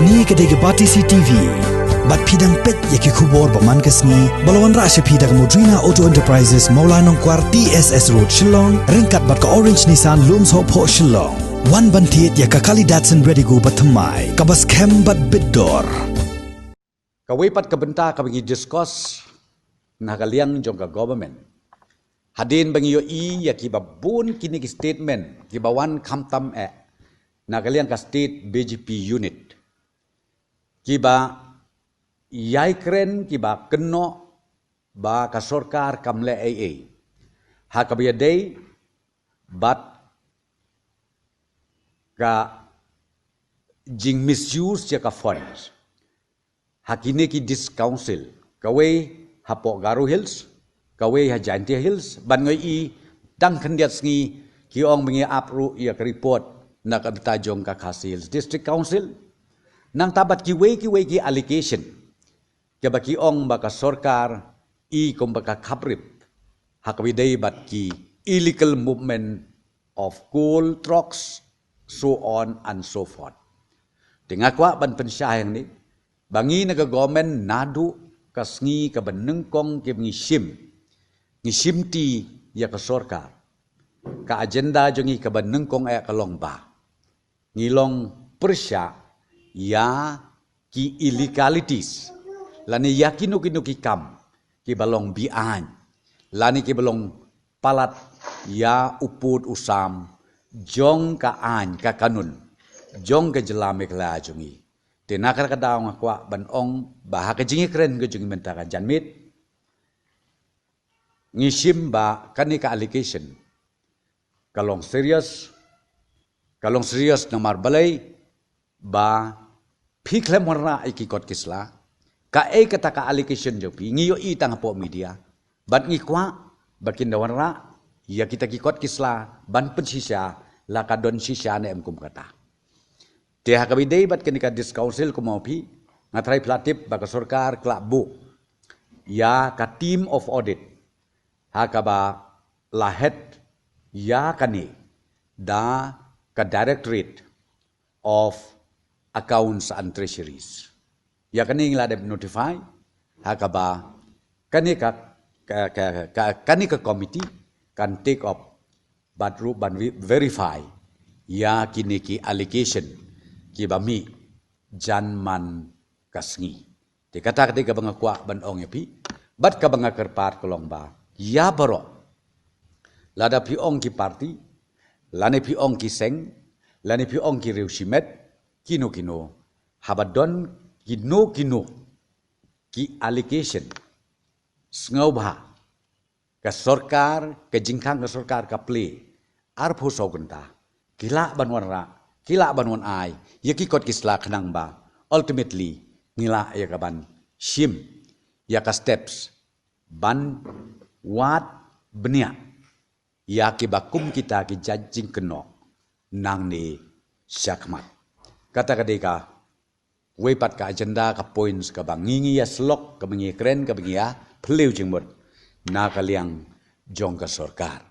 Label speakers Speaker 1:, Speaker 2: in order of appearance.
Speaker 1: Ni kedai Batisi TV. Bat pidang pet yaki kubor paman kesni. Balawan rasya pidang Modrina Auto Enterprises Maulanong Kwar TSS Road Shillong. Ringkat bat ka Orange Nissan Lums Hop Ho Shillong. Wan bantiet yaka kali Datsun ready go batamai. Kabas kem bat bidor.
Speaker 2: Kawai pat kabenta kabagi discuss nakaliang jong ka government. Hadin bangi yo yaki babun kini ki statement ki bawan kamtam nakaliang ka state BJP unit. Kiba yai kren kiba keno ba ka sorkar kamle AA. Ha kabiya day but ka jing misuse ya ka funds. Hakine ki dis council kawai hapo Garo Hills kawai ha Jaintia Hills ban ngoi dang khandiat sngi ki ong mengi apru ya ka report na ka bitajong ka Khasi Hills District Council nang tabat ki wei ki allocation ke baki ong baka sorkar kom baka kaprip hakawidai bat ki illegal movement of coal trucks so on and so forth. Tingakwa ban pensyahang ni bangi naga government nadu kasngi ka benengkong ke ngishim ti ya ka sorkar ka agenda jongi ka benengkong ka longba ngilong persya ya ki illegalities lani yakinu ki kam ki balong bian lani ki balong palat ya uput usam jong ka an ka kanun jong ka jelame kala jongi tinakar ka daw nga kwa banong baha ka jingi kren ka jongi mentaka janmit ngishim ba kani ka allocation kalong serious na marbalay ba phiklem warna ikikot kisla ka kata ka allocation jopi ngiyo itang po media bat ngikwa bakin warna ya kita kikot kisla ban pensisya lakadon sisya na emkum kata te hakabidei bat kenika dis council kumopi ngatrai platip baka sorkar klabu ya ka team of audit hakaba lahet ya kani da ka directorate of accounts and treasuries. Ya kani ngladep notify hakaba kani ka committee kan take up badru ban verify ya kini ki allocation ki bami janman kasngi. Dikata ketika bangakwa ban ong yapi bat ka bangakar part kolongba ya baro lada pi ong ki party lani pi ong ki seng lani pi ong ki reusimet kino habadon kino ki allocation sngaubha ka sorkar ka jingkang ka sorkar ka play arpho sogenta kila banwan ai yaki kot kisla khnang ba ultimately ngila ya kaban shim ya ka steps ban wat benia ya ki bakum kita ki jajing keno nang ni syakmat kata kadeka wepat ka agenda ka points ka bangingi ya slok ka bangi kren ka bangi ya pleu jingmut na kaliang jong ka sorkar